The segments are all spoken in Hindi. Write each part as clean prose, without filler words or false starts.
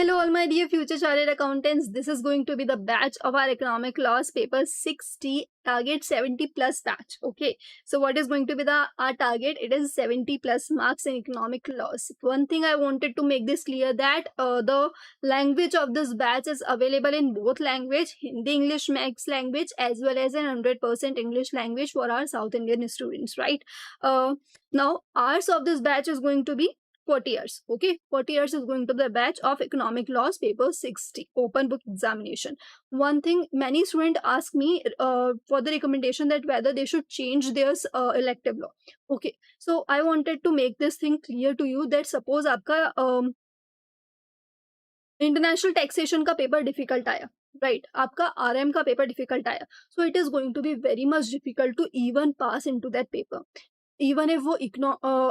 Hello, all my dear future chartered accountants. This is going to be the batch of our economic laws paper 60 target 70 plus batch. Okay, so what is going to be our target? It is 70 plus marks in economic laws. One thing I wanted to make this clear that the language of this batch is available in both language, Hindi English mixed language as well as an 100% English language for our South Indian students, right? Now hours of this batch is going to be 40 years. Okay, 40 years is going to be the batch of economic laws paper 60 open book examination. One thing many students ask me for the recommendation that whether they should change their elective law. Okay, so I wanted to make this thing clear to you that suppose आपका इंटरनेशनल टैक्सेशन का पेपर डिफिकल्ट आया, राइट आपका आरएम का पेपर डिफिकल्ट आया, so it is going to be very much difficult to even pass into that paper, even if वो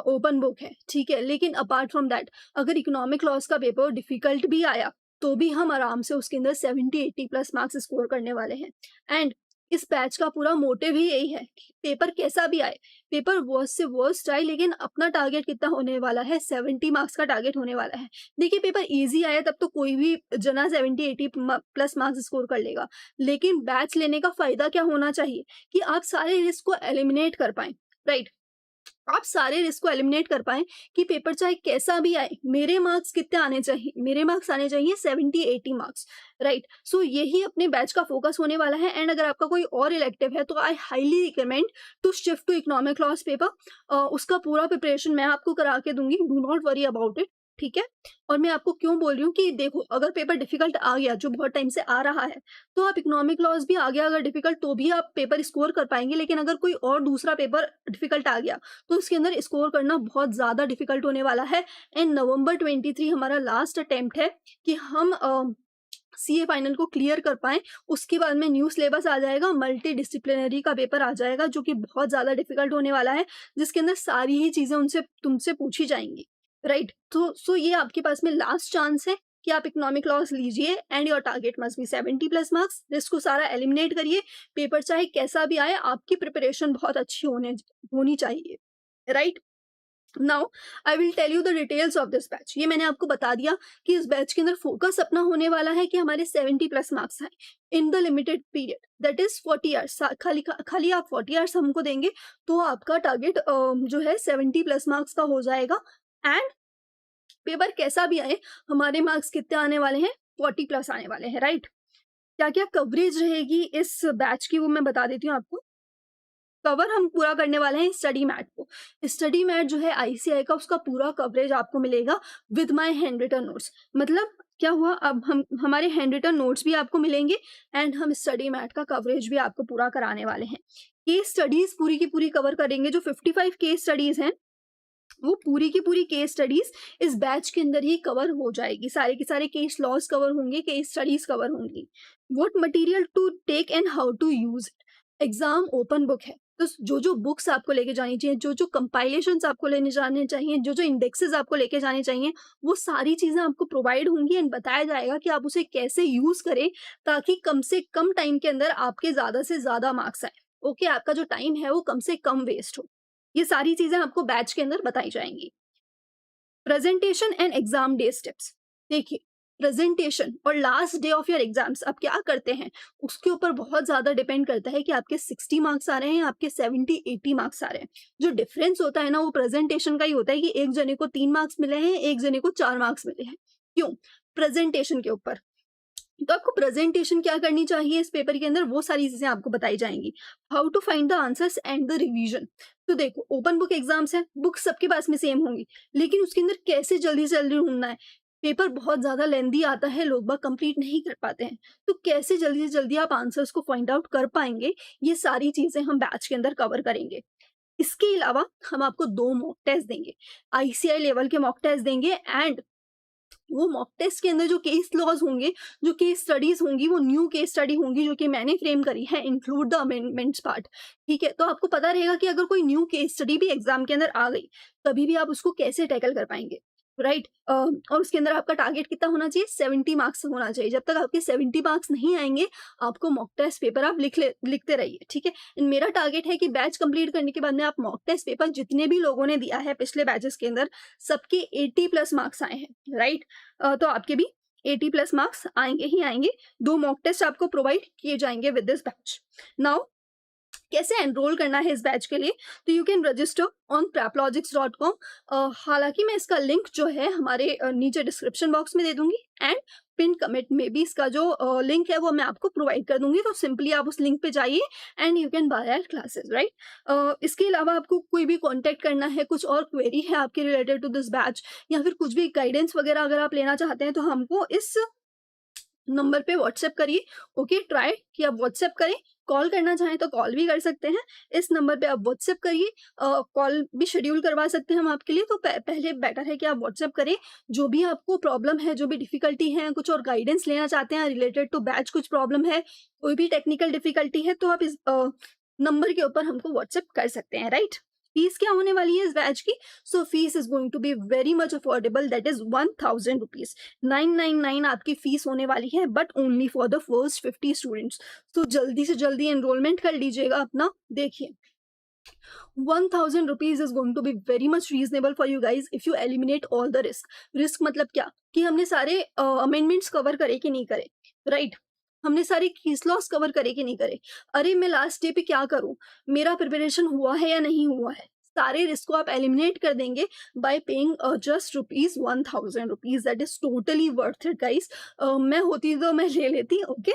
ओपन बुक है, ठीक है। लेकिन अपार्ट फ्रॉम दैट अगर इकोनॉमिक लॉस का पेपर डिफिकल्ट भी आया तो भी हम आराम से उसके अंदर 70-80 प्लस मार्क्स स्कोर करने वाले हैं। एंड इस बैच का पूरा मोटिव ही यही है कि पेपर कैसा भी आए, पेपर वर्स्ट से वर्स्ट आए, लेकिन अपना टारगेट कितना होने वाला है, 70 मार्क्स का टारगेट होने वाला है। देखिए पेपर इजी आया तब तो कोई भी जना 70-80 प्लस मार्क्स स्कोर कर लेगा, लेकिन बैच लेने का फायदा क्या होना चाहिए कि आप सारे रिस्क को एलिमिनेट कर पाए, राइट। आप सारे रिस्क को एलिमिनेट कर पाए कि पेपर चाहे कैसा भी आए, मेरे मार्क्स कितने आने चाहिए, मेरे मार्क्स आने चाहिए 70-80 मार्क्स, राइट। सो यही अपने बैच का फोकस होने वाला है। एंड अगर आपका कोई और इलेक्टिव है तो I highly recommend to shift to economic laws paper. उसका पूरा प्रिपरेशन मैं आपको करा के दूंगी, do not worry about it, ठीक है। और मैं आपको क्यों बोल रही हूँ कि देखो अगर पेपर डिफिकल्ट आ गया जो बहुत टाइम से आ रहा है तो आप इकोनॉमिक लॉस भी आ गया अगर डिफिकल्ट तो भी आप पेपर स्कोर कर पाएंगे, लेकिन अगर कोई और दूसरा पेपर डिफिकल्ट आ गया तो उसके अंदर स्कोर करना बहुत ज्यादा डिफिकल्ट होने वाला है। एंड नवंबर 23 हमारा लास्ट अटेम्प्ट है कि हम सीए फाइनल को क्लियर कर पाए। उसके बाद में न्यू सिलेबस आ जाएगा, मल्टी डिसिप्लिनरी का पेपर आ जाएगा जो कि बहुत ज्यादा डिफिकल्ट होने वाला है, जिसके अंदर सारी ही चीजें उनसे तुमसे पूछी जाएंगी, राइट। तो सो ये आपके पास में लास्ट चांस है कि आप इकोनॉमिक लॉस लीजिए and your target must be 70 plus marks. Risk को सारा एलिमिनेट करिए, पेपर चाहे कैसा भी आए आपकी प्रिपरेशन बहुत अच्छी होनी चाहिए, right. Now I will tell you the details of this batch. ये मैंने आपको बता दिया कि इस बैच के अंदर फोकस अपना होने वाला है कि हमारे 70 प्लस मार्क्स आए in the limited period that is 40 years. खाली आप 40 ईयर्स हमको देंगे तो आपका टारगेट जो है 70 प्लस मार्क्स का हो जाएगा। एंड पेपर कैसा भी आए हमारे मार्क्स कितने आने वाले हैं, 40 प्लस आने वाले हैं, राइट। क्या क्या कवरेज रहेगी इस बैच की वो मैं बता देती हूँ आपको। कवर हम पूरा करने वाले हैं स्टडी मैट को। स्टडी मैट जो है आईसीआई का, उसका पूरा कवरेज आपको मिलेगा with my handwritten notes. मतलब क्या हुआ, अब हम हमारे हैंड रिटन नोट्स भी आपको मिलेंगे एंड हम स्टडी मैट का कवरेज भी आपको पूरा कराने वाले हैं। केस स्टडीज पूरी की पूरी कवर करेंगे, जो 55 केस स्टडीज हैं वो पूरी की पूरी केस स्टडीज इस बैच के अंदर ही कवर हो जाएगी। सारे के सारे केस लॉज कवर होंगे, केस स्टडीज कवर होंगी। What material to take and how to use it. Exam open book है तो जो जो बुक्स आपको लेके जानी चाहिए, जो जो कंपाइलेशंस आपको लेने जाने चाहिए, जो जो इंडेक्सेस आपको लेके जाने चाहिए, वो सारी चीजें आपको प्रोवाइड होंगी एंड बताया जाएगा कि आप उसे कैसे यूज करें ताकि कम से कम टाइम के अंदर आपके ज्यादा से ज्यादा मार्क्स आए। ओके, आपका जो टाइम है वो कम से कम वेस्ट हो। ये सारी चीजें आपको बैच के अंदर बताई जाएंगी। Presentation and exam day steps. देखिए प्रेजेंटेशन और last day of your exams आप क्या करते हैं उसके ऊपर बहुत ज्यादा डिपेंड करता है कि आपके 60 मार्क्स आ रहे हैं, आपके 70-80 मार्क्स आ रहे हैं। जो डिफरेंस होता है ना वो प्रेजेंटेशन का ही होता है कि एक जने को 3 मार्क्स मिले हैं, एक जने को 4 मार्क्स मिले हैं। क्यों? प्रेजेंटेशन के ऊपर। तो आपको प्रेजेंटेशन क्या करनी चाहिए इस पेपर के अंदर वो सारी चीजें आपको बताई जाएंगी। How to find the answers and the revision. तो देखो ओपन बुक एग्जाम्स है, बुक सबके पास में सेम होंगी, लेकिन उसके अंदर कैसे जल्दी से जल्दी ढूंढना है। पेपर बहुत ज्यादा लेंदी आता है, लोग बाग कंप्लीट नहीं कर पाते हैं, तो कैसे जल्दी से जल्दी आप आंसर्स को फाइंड आउट कर पाएंगे, ये सारी चीजें हम बैच के अंदर कवर करेंगे। इसके अलावा हम आपको 2 मॉक टेस्ट देंगे, आईसीआई लेवल के मॉक टेस्ट देंगे। एंड वो मॉक टेस्ट के अंदर जो केस लॉज होंगे, जो केस स्टडीज होंगी, वो न्यू केस स्टडी होंगी जो कि मैंने फ्रेम करी है, इंक्लूड द अमेंडमेंट्स पार्ट। ठीक है, तो आपको पता रहेगा कि अगर कोई न्यू केस स्टडी भी एग्जाम के अंदर आ गई तभी भी आप उसको कैसे टैकल कर पाएंगे, राइट। और उसके अंदर आपका टारगेट कितना होना चाहिए, 70 मार्क्स होना चाहिए। जब तक आपके 70 मार्क्स नहीं आएंगे आपको मॉक टेस्ट पेपर आप लिखते रहिए, ठीक है। मेरा टारगेट है कि बैच कंप्लीट करने के बाद में आप मॉक टेस्ट पेपर जितने भी लोगों ने दिया है पिछले बैचेस के अंदर सबके 80 प्लस मार्क्स आए हैं, राइट। तो आपके भी 80+ मार्क्स आएंगे ही आएंगे। 2 मॉक टेस्ट आपको प्रोवाइड किए जाएंगे विद दिस बैच। नाउ कैसे एनरोल करना है इस बैच के लिए, तो you can register on praplogics.com। हालांकि मैं इसका लिंक जो है हमारे नीचे डिस्क्रिप्शन बॉक्स में दे दूंगी एंड पिन कमेंट में भी इसका जो लिंक है वो मैं आपको प्रोवाइड कर दूंगी, तो सिंपली आप उस लिंक पे जाइए and you can buy our classes, right. इसके अलावा आपको कोई भी कांटेक्ट करना है, कुछ और क्वेरी है आपके रिलेटेड टू दिस बैच, या फिर कुछ भी गाइडेंस वगैरह अगर आप लेना चाहते हैं, तो हमको इस नंबर पे व्हाट्सएप करिए। ओके, ट्राई कि आप व्हाट्सएप करें, कॉल करना चाहें तो कॉल भी कर सकते हैं। इस नंबर पे आप व्हाट्सएप करिए, कॉल भी शेड्यूल करवा सकते हैं हम आपके लिए। तो पहले बेटर है कि आप व्हाट्सएप करें, जो भी आपको प्रॉब्लम है, जो भी डिफिकल्टी है, कुछ और गाइडेंस लेना चाहते हैं रिलेटेड टू बैच, कुछ प्रॉब्लम है, कोई भी टेक्निकल डिफिकल्टी है, तो आप इस नंबर के ऊपर हमको व्हाट्सएप कर सकते हैं, राइट। फीस क्या होने वाली है इस बैच की? So fees is going to be very much affordable, that is 1000 rupees. 999 आपकी फीस होने वाली है, but only for the first 50 students. तो जल्दी से जल्दी एनरोलमेंट कर लीजिएगा अपना। देखिए 1000 rupees is going to be very much reasonable for you guys if you eliminate all the risk मतलब क्या कि हमने सारे अमेंडमेंट्स कवर करे कि नहीं करे, राइट। हमने सारे केस लॉस कवर करे कि नहीं करे। अरे मैं लास्ट डे पे क्या करूं, मेरा प्रिपरेशन हुआ है या नहीं हुआ है, सारे रिस्क को आप एलिमिनेट कर देंगे bye paying just rupees 1000 rupees. That is totally worth it guys. मैं होती तो मैं ले लेती, ओके।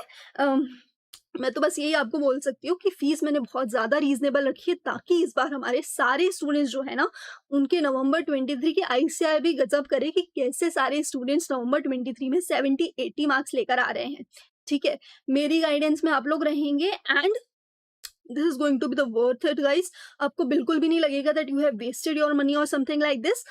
मैं तो बस यही आपको बोल सकती हूँ कि फीस मैंने बहुत ज़्यादा रीजनेबल रखी है, ताकि इस बार हमारे सारे स्टूडेंट्स जो है ना, उनके नवंबर 23 की आईसीआर भी गजब करे कि कैसे सारे स्टूडेंट्स नवंबर 23 में 70-80 मार्क्स लेकर आ रहे हैं। ठीक है, मेरी गाइडेंस में आप लोग रहेंगे and this is going to be the worth it guys. आपको बिल्कुल भी नहीं लगेगा that you have wasted your money और something like this.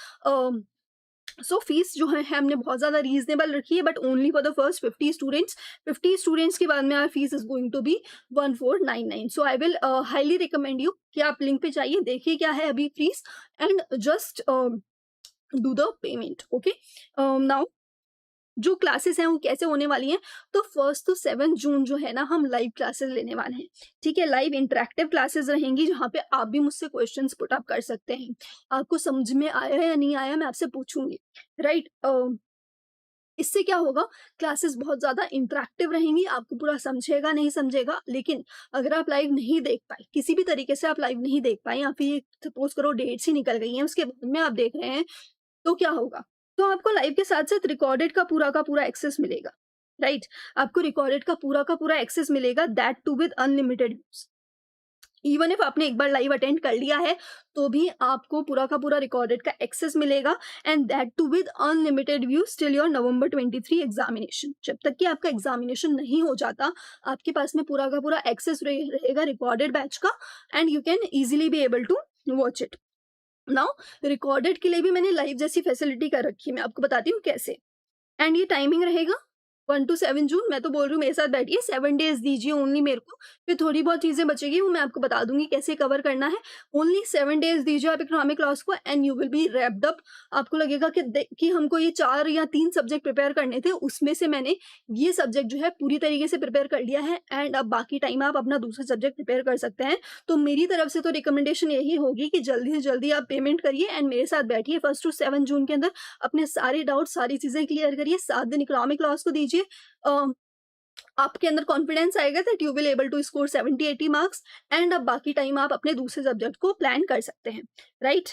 So fees जो है हमने बहुत ज़्यादा रीजनेबल रखी है, but only for the first 50 students. 50 students के बाद में our fees is going to be 1499। So I will highly recommend you कि आप लिंक पे जाइए, देखिए क्या है अभी fees and just do the payment. Okay, now जो क्लासेस हैं वो कैसे होने वाली हैं, तो 1 to 7 जून जो है ना, हम लाइव क्लासेस लेने वाले हैं। ठीक है, लाइव इंटरेक्टिव क्लासेस रहेंगी, जहाँ पे आप भी मुझसे क्वेश्चंस पुट अप कर सकते हैं। आपको समझ में आया या नहीं आया मैं आपसे पूछूंगी, राइट। इससे क्या होगा, क्लासेस बहुत ज़्यादा इंटरेक्टिव रहेंगी, आपको पूरा समझेगा नहीं समझेगा। लेकिन अगर आप लाइव नहीं देख पाए, किसी भी तरीके से आप लाइव नहीं देख पाए, या फिर सपोज करो डेट्स ही निकल गई हैं, उसके बाद में आप देख रहे हैं, तो क्या होगा, तो आपको लाइव के साथ साथ रिकॉर्डेड का पूरा एक्सेस मिलेगा, राइट। आपको रिकॉर्डेड का पूरा एक्सेस मिलेगा, that too with unlimited views. Even if आपने एक बार लाइव अटेंड कर लिया है, तो भी आपको पूरा का पूरा रिकॉर्डेड का एक्सेस मिलेगा, and that too with unlimited views till your November 23 examination. जब तक कि आपका एग्जामिनेशन नहीं हो जाता, आपके पास में पूरा का पूरा एक्सेस रहेगा रिकॉर्डेड बैच का, and you can easily be able to watch it. Now recorded के लिए भी मैंने लाइव जैसी फैसिलिटी कर रखी है, मैं आपको बताती हूँ कैसे। एंड ये टाइमिंग रहेगा 1 to 7 जून। मैं तो बोल रही हूँ मेरे साथ बैठिए, 7 डेज दीजिए ओनली मेरे को, फिर थोड़ी बहुत चीज़ें बचेगी वो मैं आपको बता दूंगी कैसे कवर करना है। ओनली 7 डेज दीजिए आप इकोनॉमिक लॉस को, and you will be wrapped up. आपको लगेगा कि हमको ये 4 या 3 सब्जेक्ट प्रिपेयर करने थे, उसमें से मैंने ये सब्जेक्ट जो है पूरी तरीके से प्रिपेयर कर लिया है, एंड अब बाकी टाइम आप अपना दूसरा सब्जेक्ट प्रिपेयर कर सकते हैं। तो मेरी तरफ से तो रिकमेंडेशन यही होगी कि जल्दी से जल्दी आप पेमेंट करिए एंड मेरे साथ बैठिए। 1 to 7 जून के अंदर अपने सारे डाउट, सारी चीज़ें क्लियर करिए। 7 दिन इकोनॉमिक लॉस को दीजिए। आपके अंदर कॉन्फिडेंस आएगा that you will able to score 70-80 marks, and अब बाकी टाइम आप अपने दूसरे सब्जेक्ट को प्लान कर सकते हैं, राइट।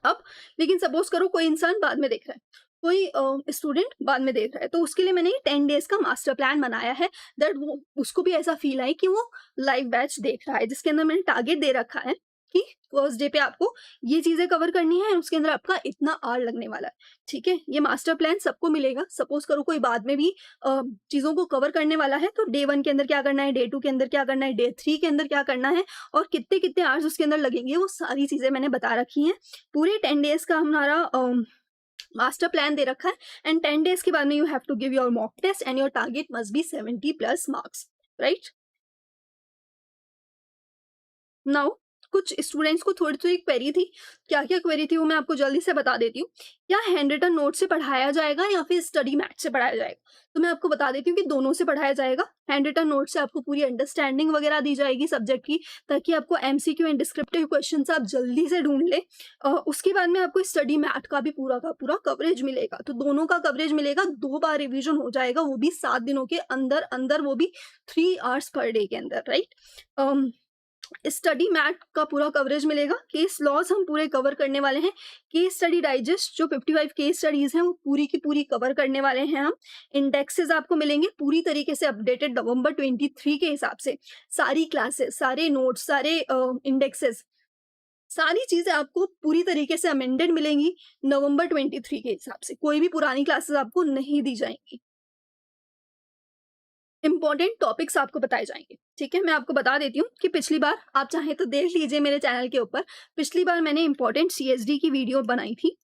अब लेकिन सपोज करो कोई इंसान बाद में देख रहा है, कोई स्टूडेंट बाद में देख रहा है, तो उसके लिए मैंने 10 डेज का मास्टर प्लान बनाया है, दैट वो उसको भी ऐसा फील आए कि वो लाइव बैच देख रहा है, जिसके अंदर मैंने टारगेट दे रखा है कि फर्स्ट डे पे आपको ये चीजें कवर करनी है, उसके अंदर आपका इतना आर लगने वाला है। ठीक है, ये मास्टर प्लान सबको मिलेगा। सपोज करो कोई बाद में भी चीजों को कवर करने वाला है, तो डे 1 के अंदर क्या करना है, डे 2 के अंदर क्या करना है, डे 3 के अंदर क्या करना है, और कितने कितने आवर्स उसके अंदर लगेंगे, वो सारी चीजें मैंने बता रखी हैं। पूरे 10 डेज का हमारा मास्टर प्लान दे रखा है, एंड 10 डेज के बाद में you have to give your mock test and your target must be 70+ marks, right. Now कुछ स्टूडेंट्स को थोड़ी थोड़ी क्वेरी थी। क्या क्या क्वेरी थी वो मैं आपको जल्दी से बता देती हूँ। क्या हैंड रिटन नोट से पढ़ाया जाएगा या फिर स्टडी मैट से पढ़ाया जाएगा? तो मैं आपको बता देती हूँ कि दोनों से पढ़ाया जाएगा। हैंड रिटन नोट से आपको पूरी अंडरस्टैंडिंग वगैरह दी जाएगी सब्जेक्ट की, ताकि आपको एमसीक्यू एंड डिस्क्रिप्टिव क्वेश्चन आप जल्दी से ढूंढ ले। उसके बाद में आपको स्टडी मैट का भी पूरा का पूरा कवरेज मिलेगा। तो दोनों का कवरेज मिलेगा, 2 बार रिवीजन हो जाएगा, वो भी 7 दिनों के अंदर अंदर, वो भी 3 आवर्स पर डे के अंदर, राइट। स्टडी मैट का पूरा कवरेज मिलेगा। केस लॉस हम पूरे कवर करने वाले हैं। केस स्टडी डाइजेस्ट जो 55 केस स्टडीज हैं वो पूरी की पूरी कवर करने वाले हैं हम। इंडेक्सेस आपको मिलेंगे पूरी तरीके से अपडेटेड नवंबर 23 के हिसाब से। सारी क्लासेस, सारे नोट्स, सारे इंडेक्सेस, सारी चीजें आपको पूरी तरीके से अमेंडेड मिलेंगी नवंबर 23 के हिसाब से। कोई भी पुरानी क्लासेस आपको नहीं दी जाएंगी। इंपॉर्टेंट टॉपिक्स आपको बताए जाएंगे, ठीक है। मैं आपको बता देती हूँ कि पिछली बार आप चाहें तो देख लीजिए मेरे चैनल के ऊपर। पिछली बार मैंने इंपॉर्टेंट सीएसडी की वीडियो बनाई थी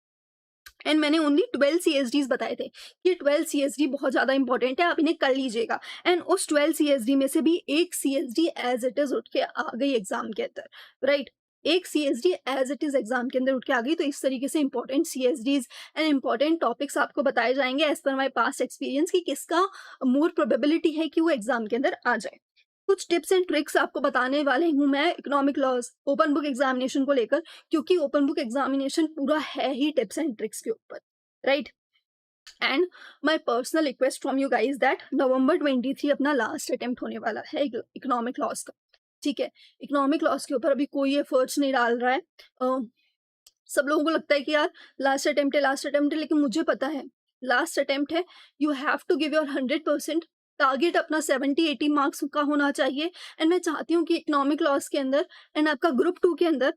एंड मैंने ओनली 12 सीएसडीज बताए थे कि 12 सीएसडी बहुत ज़्यादा इंपॉर्टेंट है, आप इन्हें कर लीजिएगा। एंड उस 12 सीएसडी में से भी एक सीएसडी एज इट इज उठ के आ गई एग्जाम के अंदर, राइट। एक CSD as it is exam के अंदर उठ के आ गई। तो इस तरीके से इंपॉर्टेंट सीएसडीज एंड इंपॉर्टेंट टॉपिक्स आपको बताए जाएंगे as per my past experience कि किसका मोर प्रोबेबिलिटी है कि वो एग्जाम के अंदर आ जाए। कुछ टिप्स एंड ट्रिक्स आपको बताने वाले हूँ मैं economic laws open book examination को लेकर, क्योंकि ओपन बुक एग्जामिनेशन पूरा है ही टिप्स एंड ट्रिक्स के ऊपर, right. And my personal request from you guys that November 23 अपना लास्ट अटेम्प्ट होने वाला है इकोनॉमिक लॉस का, ठीक है। इकोनॉमिक लॉस के ऊपर अभी कोई एफर्ट्स नहीं डाल रहा है। सब लोगों को लगता है कि यार लास्ट अटेम्प्ट है, लेकिन मुझे पता है लास्ट अटेम्प्ट है। You have to give your 100%। Target अपना 70-80 मार्क्स का होना चाहिए। एंड मैं चाहती हूँ कि इकोनॉमिक लॉस के अंदर एंड आपका ग्रुप 2 के अंदर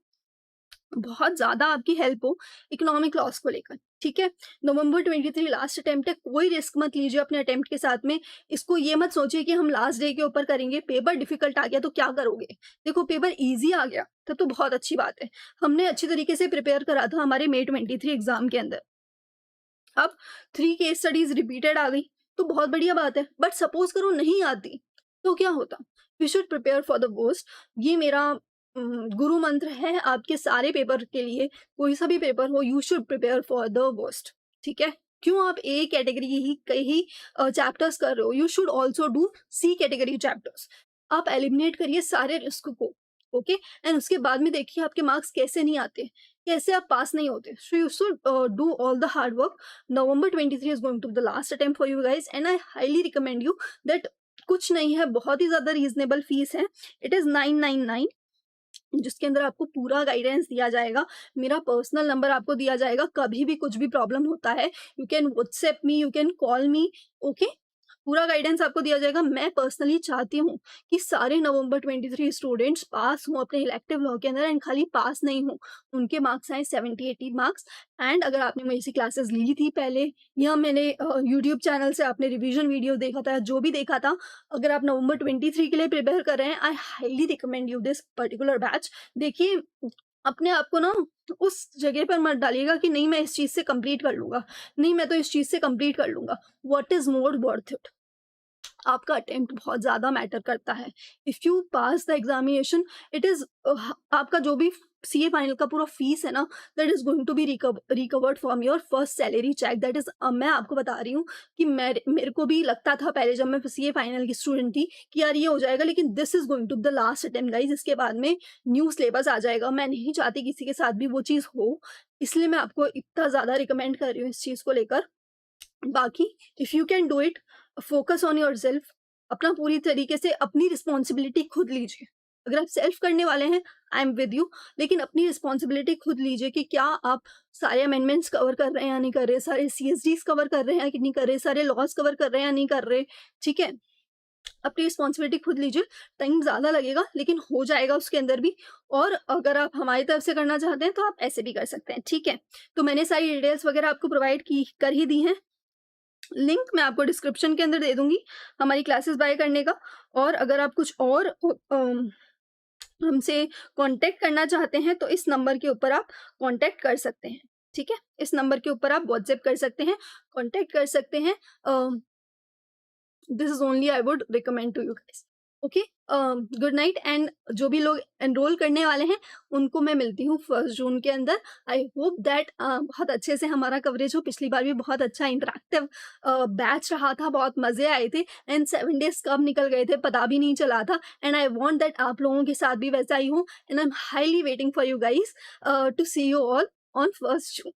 बहुत ज्यादा आपकी हेल्प हो इकोनॉमिक लॉस को लेकर, ठीक है। नवंबर 23 लास्ट अटेम्प्ट है, कोई रिस्क मत लीजिए अपने अटेम्प्ट के साथ में। इसको ये मत सोचिए कि हम लास्ट डे के ऊपर करेंगे, पेपर डिफिकल्ट आ गया तो क्या करोगे। देखो पेपर इजी आ गया तब तो बहुत अच्छी बात है, हमने अच्छी तरीके से प्रिपेयर करा था हमारे May 23 एग्जाम के अंदर। अब 3 केस स्टडीज रिपीटेड आ गई तो बहुत बढ़िया बात है, बट सपोज करो नहीं आती तो क्या होता। We should prepare for the worst. ये मेरा गुरु मंत्र है आपके सारे पेपर के लिए। कोई सा भी पेपर हो, you should prepare for the worst, ठीक है। क्यों आप ए कैटेगरी ही कई चैप्टर्स कर रहे हो, you should also do C category chapters. आप एलिमिनेट करिए सारे रिस्क को, ओके। एंड उसके बाद में देखिए आपके मार्क्स कैसे नहीं आते, कैसे आप पास नहीं होते। So you should do all the hard work. November 23 is going to be the last attempt for you guys and I highly recommend you that. कुछ नहीं है, बहुत ही ज्यादा रीजनेबल फीस है। इट इज 999, जिसके अंदर आपको पूरा गाइडेंस दिया जाएगा। मेरा पर्सनल नंबर आपको दिया जाएगा, कभी भी कुछ भी प्रॉब्लम होता है you can WhatsApp me, you can call me, okay. पूरा गाइडेंस आपको दिया जाएगा। मैं पर्सनली चाहती हूँ कि सारे नवंबर 23 स्टूडेंट्स पास हों अपने इलेक्टिव लॉ के अंदर, एंड खाली पास नहीं हो, उनके मार्क्स आए 70-80 मार्क्स। एंड अगर आपने मेरी सी क्लासेस ली थी पहले या मैंने यूट्यूब चैनल से आपने रिवीजन वीडियो देखा था, जो भी देखा था, अगर आप नवंबर 23 के लिए प्रिपेयर कर रहे हैं, आई highly recommend you this particular batch. देखिए अपने आप को ना उस जगह पर मत डालिएगा कि नहीं मैं इस चीज से कंप्लीट कर लूंगा, नहीं मैं तो इस चीज से कंप्लीट कर लूंगा। What is more worth it. आपका अटेम्प्ट बहुत ज़्यादा मैटर करता है। If you pass the examination, it is आपका जो भी सीए फाइनल का पूरा फीस है ना, that is going to be recovered from your first salary cheque. That is मैं आपको बता रही हूँ कि मेरे को भी लगता था पहले जब मैं सीए फाइनल की स्टूडेंट थी कि यार ये हो जाएगा, लेकिन this is going to the last attempt guys. इसके बाद में न्यू सिलेबस आ जाएगा। मैं नहीं चाहती किसी के साथ भी वो चीज़ हो, इसलिए मैं आपको इतना ज़्यादा रिकमेंड कर रही हूँ इस चीज़ को लेकर। बाकी if you can do it, focus on your self. अपना पूरी तरीके से अपनी रिस्पॉन्सिबिलिटी खुद लीजिए। अगर आप सेल्फ करने वाले हैं, आई एम विद यू, लेकिन अपनी रिस्पॉन्सिबिलिटी खुद लीजिए कि क्या आप सारे अमेंडमेंट्स कवर कर रहे हैं या नहीं कर रहे, सारे सीएसडीज कवर कर रहे हैं कि नहीं कर रहे, सारे लॉज कवर कर रहे हैं या नहीं कर रहे, ठीक है। अपनी रिस्पॉन्सिबिलिटी खुद लीजिए। टाइम ज़्यादा लगेगा लेकिन हो जाएगा उसके अंदर भी। और अगर आप हमारी तरफ से करना चाहते हैं तो आप ऐसे भी कर सकते हैं, ठीक है। तो मैंने सारी डिटेल्स वगैरह आपको प्रोवाइड की कर ही दी हैं। लिंक मैं आपको डिस्क्रिप्शन के अंदर दे दूंगी हमारी क्लासेस बाय करने का। और अगर आप कुछ और हमसे कांटेक्ट करना चाहते हैं तो इस नंबर के ऊपर आप कांटेक्ट कर सकते हैं, ठीक है। इस नंबर के ऊपर आप व्हाट्सएप कर सकते हैं, कांटेक्ट कर सकते हैं। This is only I would recommend to you guys. Okay, good night. And जो भी लोग एनरोल करने वाले हैं उनको मैं मिलती हूँ 1 जून के अंदर। आई होप दैट बहुत अच्छे से हमारा कवरेज हो। पिछली बार भी बहुत अच्छा इंटरेक्टिव बैच रहा था, बहुत मज़े आए थे एंड 7 डेज़ कब निकल गए थे पता भी नहीं चला था। एंड आई वांट दैट आप लोगों के साथ भी वैसा ही हो। And I am highly waiting for you guys to see you all on 1 June.